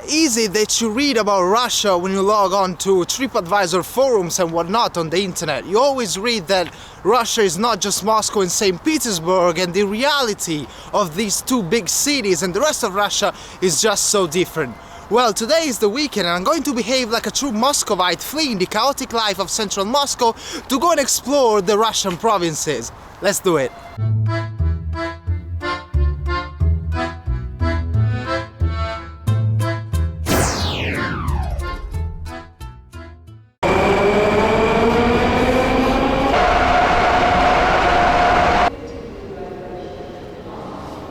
easy that you read about Russia when you log on to TripAdvisor forums and whatnot on the internet. You always read that Russia is not just Moscow and St. Petersburg, and the reality of these two big cities and the rest of Russia is just so different. Well, today is the weekend and I'm going to behave like a true Muscovite, fleeing the chaotic life of central Moscow to go and explore the Russian provinces. Let's do it!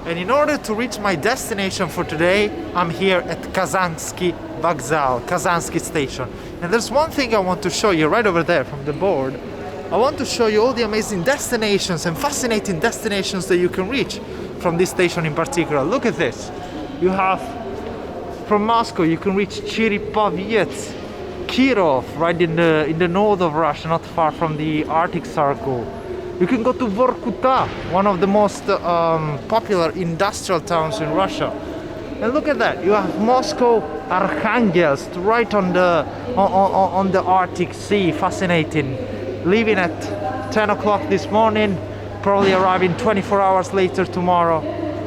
And in order to reach my destination for today, I'm here at Kazansky Vokzal, Kazansky station. And there's one thing I want to show you right over there from the board. I want to show you all the amazing destinations and fascinating destinations that you can reach from this station in particular. Look at this. You have, from Moscow, you can reach Cheripovets, Kirov, right in the north of Russia, not far from the Arctic Circle. You can go to Vorkuta, one of the most popular industrial towns in Russia. And look at that, you have Moscow Arkhangelsk right on the Arctic Sea. Fascinating. Leaving at 10 o'clock this morning, probably arriving 24 hours later tomorrow.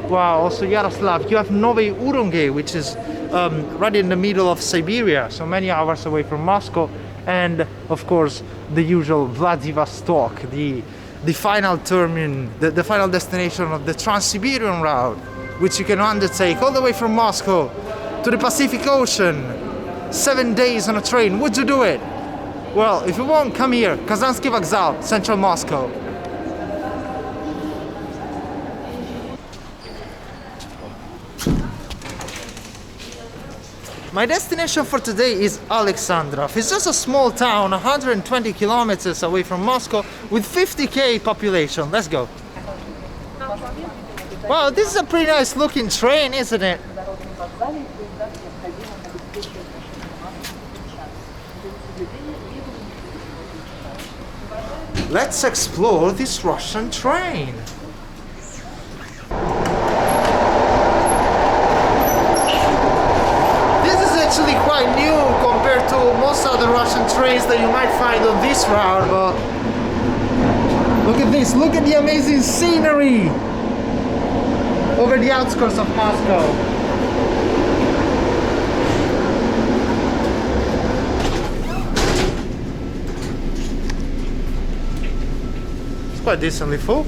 Wow, also Yaroslav. You have Novy Urunge, which is right in the middle of Siberia, so many hours away from Moscow. And of course, the usual Vladivostok, the final terminus, the final destination of the Trans-Siberian route, which you can undertake all the way from Moscow to the Pacific Ocean. 7 days on a train. Would you do it? Well, if you won't, come here, Kazansky Vokzal, central Moscow. My destination for today is Aleksandrov. It's just a small town, 120 kilometers away from Moscow, with 50k population. Let's go. Wow, this is a pretty nice looking train, isn't it? Let's explore this Russian train. Actually quite new compared to most other Russian trains that you might find on this route, but look at this, look at the amazing scenery over the outskirts of Moscow. It's quite decently full.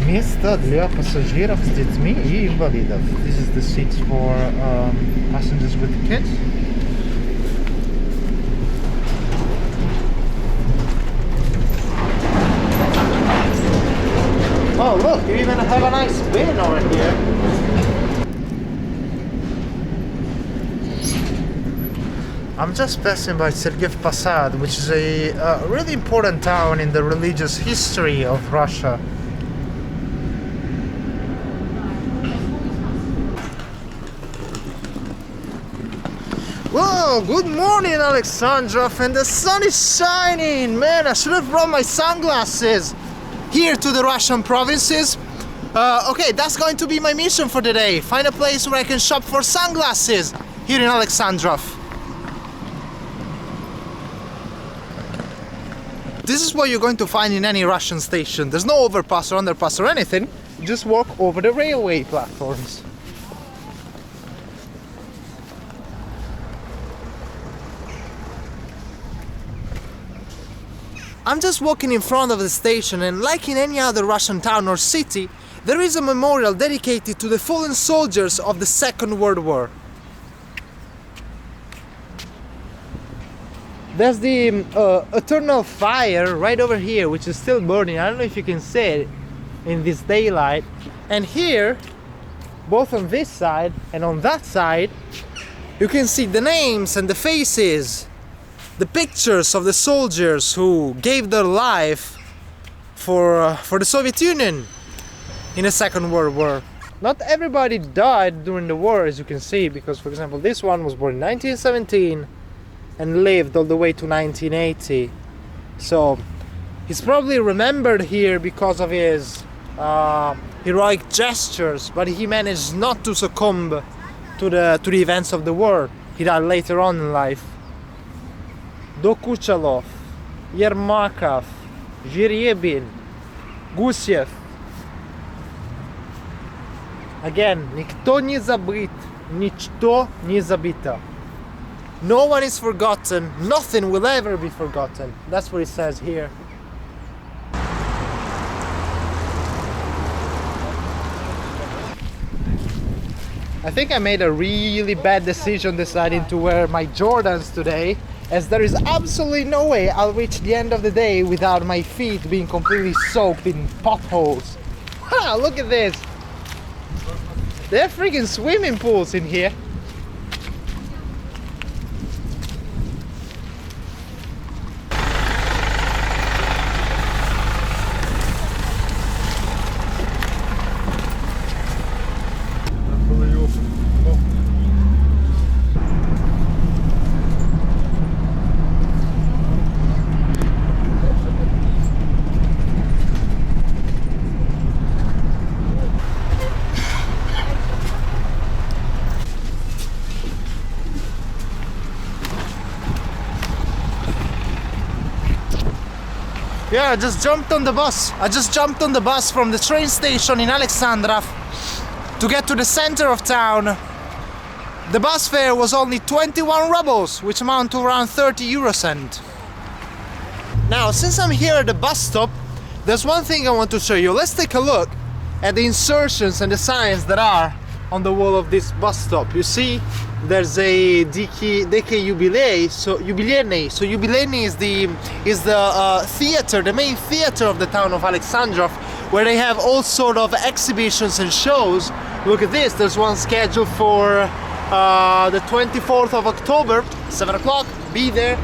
Место для пассажиров с детьми и инвалидов. This is the seats for passengers with kids. Oh look, you even have a nice bin over here. I'm just passing by Sergeyev Posad, which is a really important town in the religious history of Russia. Whoa, good morning, Aleksandrov, and the sun is shining! Man, I should have brought my sunglasses here to the Russian provinces. Okay, that's going to be my mission for the day. Find a place where I can shop for sunglasses here in Aleksandrov. This is what you're going to find in any Russian station. There's no overpass or underpass or anything. You just walk over the railway platforms. I'm just walking in front of the station, and like in any other Russian town or city, there is a memorial dedicated to the fallen soldiers of the Second World War. There's the eternal fire right over here, which is still burning. I don't know if you can see it in this daylight. And here, both on this side and on that side, you can see the names and the faces, the pictures of the soldiers who gave their life for the Soviet Union in the Second World War. Not everybody died during the war, as you can see, because, for example, this one was born in 1917 and lived all the way to 1980. So he's probably remembered here because of his heroic gestures, but he managed not to succumb to the events of the war. He died later on in life. Dokuchalov, Yermakov, Zhiriebin, Gusiev. Again, никто не забыт, ничто не забыто. No one is forgotten, nothing will ever be forgotten. That's what it says here. I think I made a really bad decision deciding to wear my Jordans today, as there is absolutely no way I'll reach the end of the day without my feet being completely soaked in potholes. Wow, look at this! There are freaking swimming pools in here. Yeah, I just jumped on the bus. I just jumped on the bus from the train station in Aleksandrov to get to the center of town. The bus fare was only 21 rubles, which amount to around 30 euro cent. Now, since I'm here at the bus stop, there's one thing I want to show you. Let's take a look at the insertions and the signs that are on the wall of this bus stop. You see, there's a DK Jubilei, so Jubileni. So Jubileni is the theater, the main theater of the town of Aleksandrov, where they have all sort of exhibitions and shows. Look at this. There's one scheduled for the 24th of October, 7 o'clock. Be there.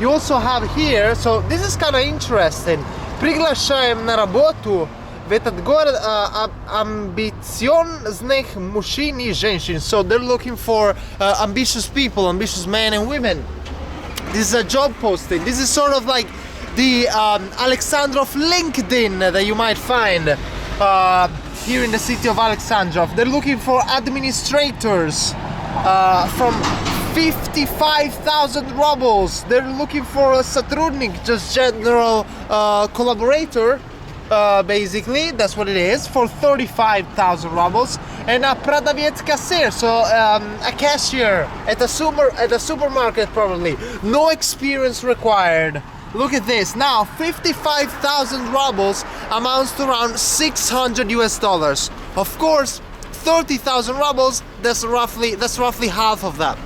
You also have here. So this is kind of interesting. Приглашаем на работу в этот город амбициозных мужчин и женщин. So they're looking for ambitious people, ambitious men and women. This is a job posting. This is sort of like the Aleksandrov LinkedIn that you might find here in the city of Aleksandrov. They're looking for administrators from 55,000 rubles. They're looking for a сотрудник, just general collaborator. Basically, that's what it is, for 35,000 rubles, and a продавец кассир, so a cashier at a supermarket probably. No experience required. Look at this. Now, 55,000 rubles amounts to around $600 US. Of course, 30,000 rubles. That's roughly half of that.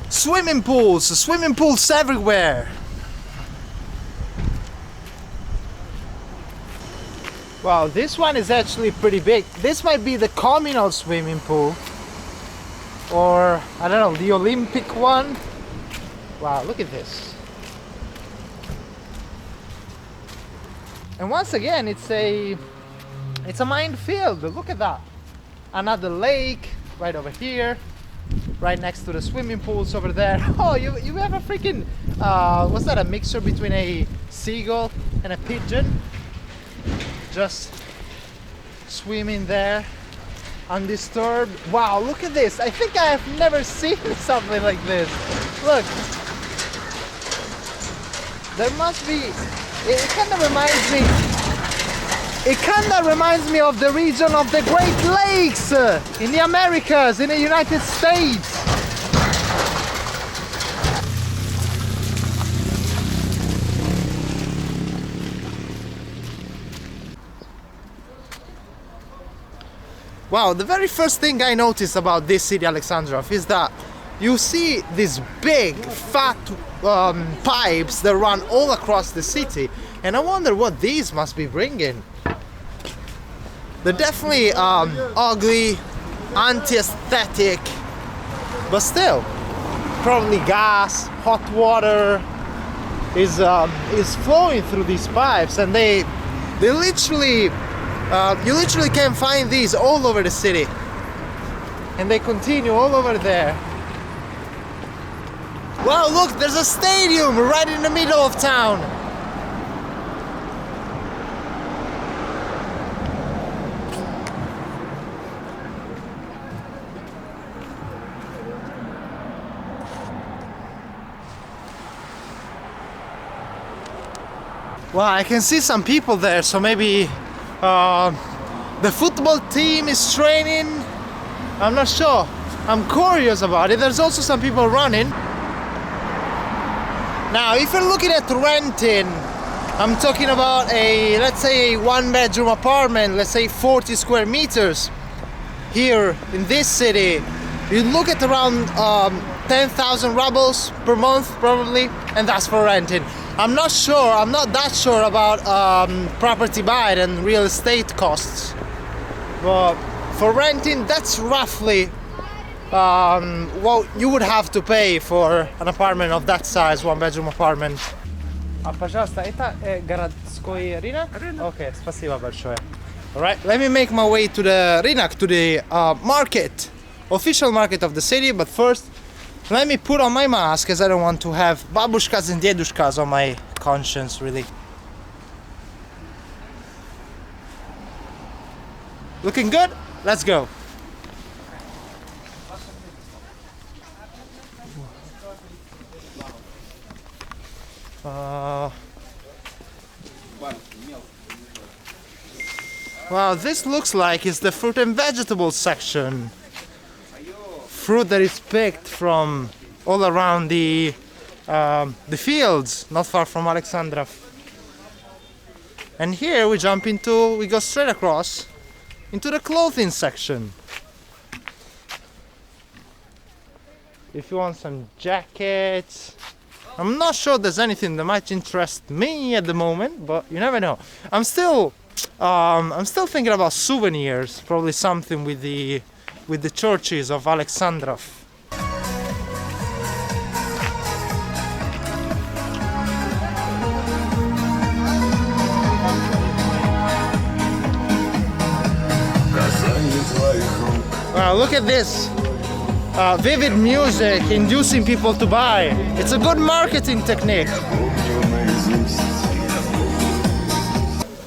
Swimming pools everywhere. Wow, this one is actually pretty big. This might be the communal swimming pool, or I don't know, the Olympic one. Wow, look at this. And once again, it's a minefield. Look at that. Another lake right over here. Right next to the swimming pools over there. Oh, you have a freaking what's that, a mixture between a seagull and a pigeon, just swimming there undisturbed. Wow, look at this. I think I have never seen something like this. Look, there must be, it kind of reminds me of the region of the Great Lakes in the Americas, in the United States. Wow, the very first thing I noticed about this city, Aleksandrov, is that you see these big, fat pipes that run all across the city, and I wonder what these must be bringing. They're definitely ugly, anti-aesthetic, but still, probably gas, hot water is flowing through these pipes, and they literally, you literally can find these all over the city, and they continue all over there. Wow, look, there's a stadium right in the middle of town. Wow, I can see some people there, so maybe the football team is training. I'm not sure. I'm curious about it. There's also some people running. Now, if you're looking at renting, I'm talking about a, let's say, a one-bedroom apartment, let's say 40 square meters here in this city. You look at around 10,000 rubles per month, probably, and that's for renting. I'm not that sure about property buy and real estate costs. But for renting, that's roughly what you would have to pay for an apartment of that size, one-bedroom apartment. Пожалуйста, это городской рынок? Okay, спасибо большое. Alright, let me make my way to the рынок, to the market, official market of the city, but first let me put on my mask, as I don't want to have babushkas and dedushkas on my conscience, really. Looking good? Let's go. Wow, this looks like it's the fruit and vegetables section. Fruit that is picked from all around the fields, not far from Aleksandrov. And here we go straight across into the clothing section. If you want some jackets, I'm not sure there's anything that might interest me at the moment, but you never know. I'm still thinking about souvenirs, probably something with the churches of Aleksandrov. Wow, look at this vivid music inducing people to buy. It's a good marketing technique.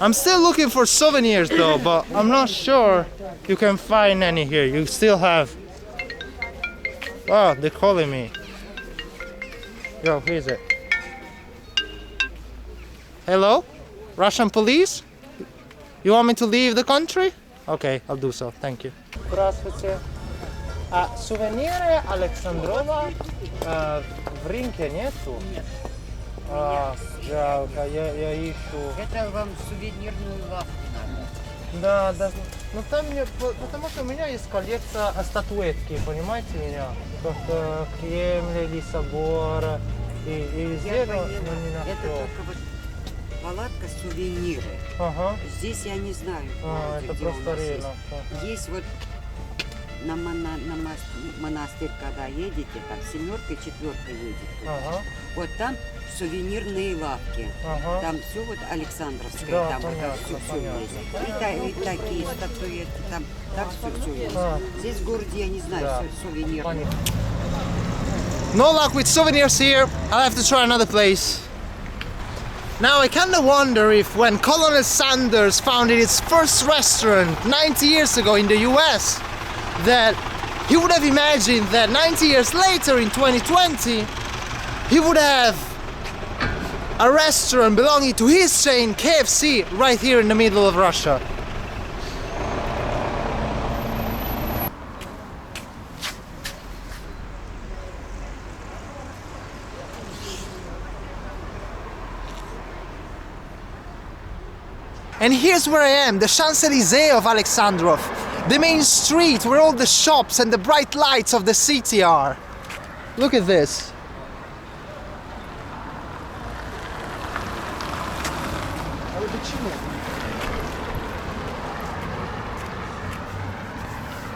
I'm still looking for souvenirs though, but I'm not sure you can find any here. You still have... Oh, they're calling me. Yo, who is it? Hello? Russian police? You want me to leave the country? Okay, I'll do so. Thank you. Здравствуйте. А сувениры Александрова в рынке нету? Нет. Жалко, я ищу. Это вам сувенирную лавку надо. Да, да. Ну там мне, потому что у меня есть коллекция статуэтки, понимаете меня? Как Кремль или собор и везде, но не на это только вот палатка сувениры. Ага. Здесь я не знаю. Это где просто рынок. Есть вот на монастырь, когда едете, там семерка и четверка едете. Ага. Вот там сувенирные лавки. Ага. Там все вот Александровское, Да, там понятно, вот все понятно. есть. И такие статуэтки, там так все есть. Здесь в городе я не знаю, Да. сувенирные. No luck with souvenirs here. I'll have to try another place. Now I kinda wonder if when Colonel Sanders founded his first restaurant 90 years ago in the US, that he would have imagined that 90 years later in 2020, he would have a restaurant belonging to his chain KFC right here in the middle of Russia. And here's where I am, the Champs-Élysées of Aleksandrov, the main street where all the shops and the bright lights of the city are. Look at this.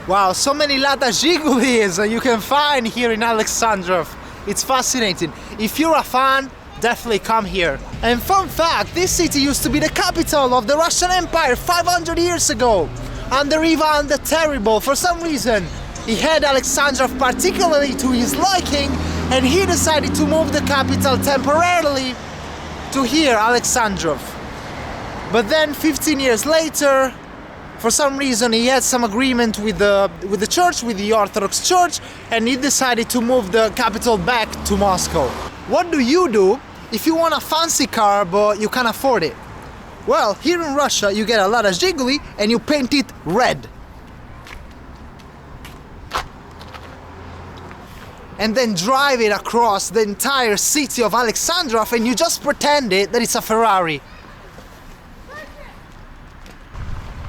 Wow, so many Lada Zhigulis you can find here in Aleksandrov. It's fascinating. If you're a fan, definitely come here. And fun fact, this city used to be the capital of the Russian Empire 500 years ago, under Ivan the Terrible. For some reason, he had Aleksandrov particularly to his liking, and he decided to move the capital temporarily to here, Aleksandrov. But then 15 years later, for some reason he had some agreement with the church, with the Orthodox Church, and he decided to move the capital back to Moscow. What do you do if you want a fancy car but you can't afford it? Well, here in Russia you get a lot of Zhiguli and you paint it red. And then drive it across the entire city of Aleksandrov and you just pretend that it's a Ferrari.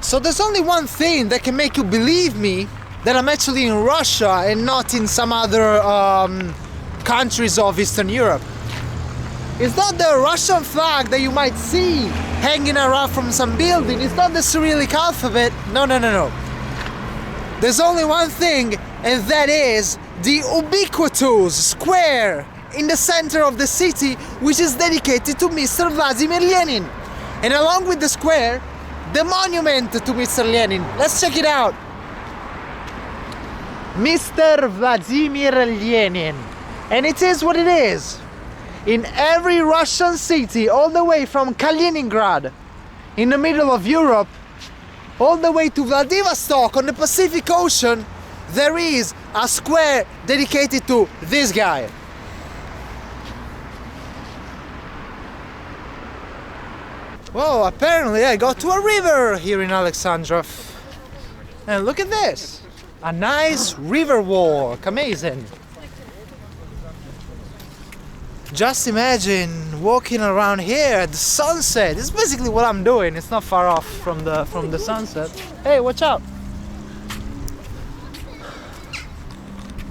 So there's only one thing that can make you believe me that I'm actually in Russia and not in some other countries of Eastern Europe. It's not the Russian flag that you might see hanging around from some building. It's not the Cyrillic alphabet. No. There's only one thing, and that is the ubiquitous square in the center of the city, which is dedicated to Mr. Vladimir Lenin. And along with the square, the monument to Mr. Lenin. Let's check it out. Mr. Vladimir Lenin. And it is what it is. In every Russian city, all the way from Kaliningrad, in the middle of Europe, all the way to Vladivostok on the Pacific Ocean, there is a square dedicated to this guy. Whoa, apparently I got to a river here in Aleksandrov. And look at this! A nice river walk, amazing! Just imagine walking around here at the sunset. It's basically what I'm doing. It's not far off from the sunset. Hey, watch out!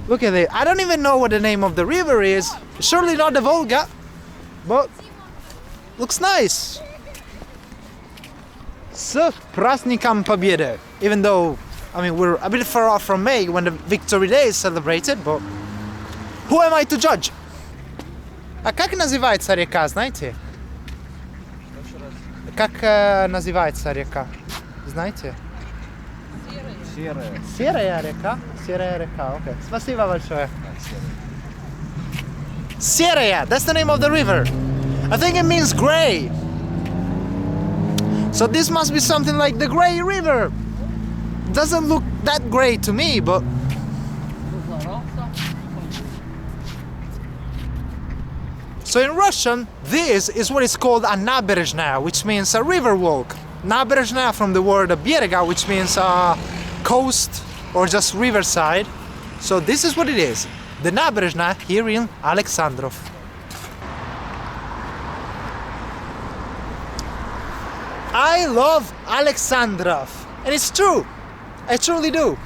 Look at it. I don't even know what the name of the river is. Surely not the Volga, but looks nice. S Prazdnikom Pobjede. Even though, I mean, we're a bit far off from May when the Victory Day is celebrated, but who am I to judge? А как называется река, знаете? Как называется река? Знаете? Серая река? Серая река, okay. Спасибо большое. Seraya, that's the name of the river. I think it means grey. So this must be something like the Grey River. Doesn't look that grey to me, but so in Russian, this is what is called a nabережная, which means a river walk. Nabережная from the word берега, which means coast or just riverside. So this is what it is. The nabережная here in Aleksandrov. I love Aleksandrov, and it's true. I truly do.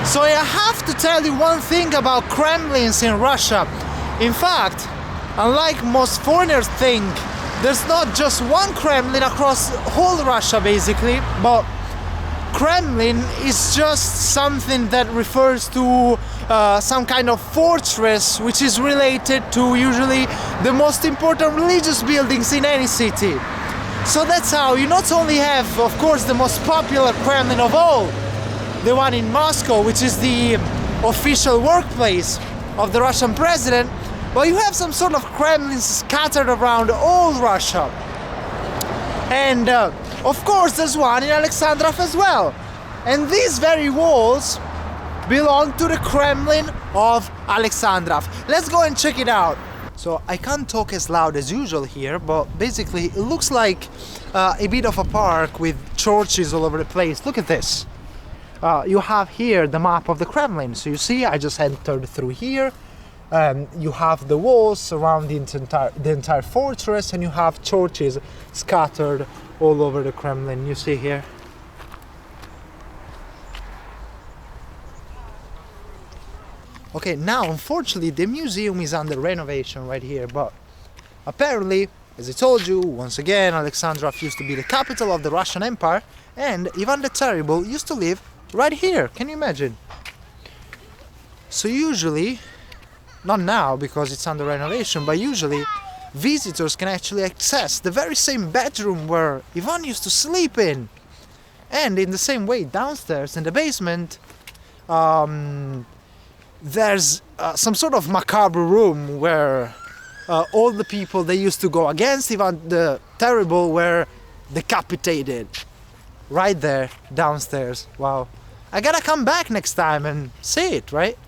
So I have to tell you one thing about Kremlins in Russia. In fact, unlike most foreigners think, there's not just one Kremlin across whole Russia basically, but Kremlin is just something that refers to some kind of fortress which is related to usually the most important religious buildings in any city. So that's how you not only have, of course, the most popular Kremlin of all, the one in Moscow, which is the official workplace of the Russian president, but you have some sort of Kremlins scattered around all Russia. And of course there's one in Aleksandrov as well. And these very walls belong to the Kremlin of Aleksandrov. Let's go and check it out. So I can't talk as loud as usual here, but basically it looks like a bit of a park with churches all over the place. Look at this. You have here the map of the Kremlin. So you see, I just entered through here. You have the walls surrounding the entire fortress, and you have churches scattered all over the Kremlin. You see here. Okay, now unfortunately the museum is under renovation right here, but apparently, as I told you, once again, Aleksandrov used to be the capital of the Russian Empire, and Ivan the Terrible used to live right here. Can you imagine? So usually, not now because it's under renovation, but usually visitors can actually access the very same bedroom where Ivan used to sleep in. And in the same way, downstairs in the basement, there's some sort of macabre room where all the people they used to go against Ivan the Terrible were decapitated. Right there, downstairs. Wow. I gotta come back next time and see it, right?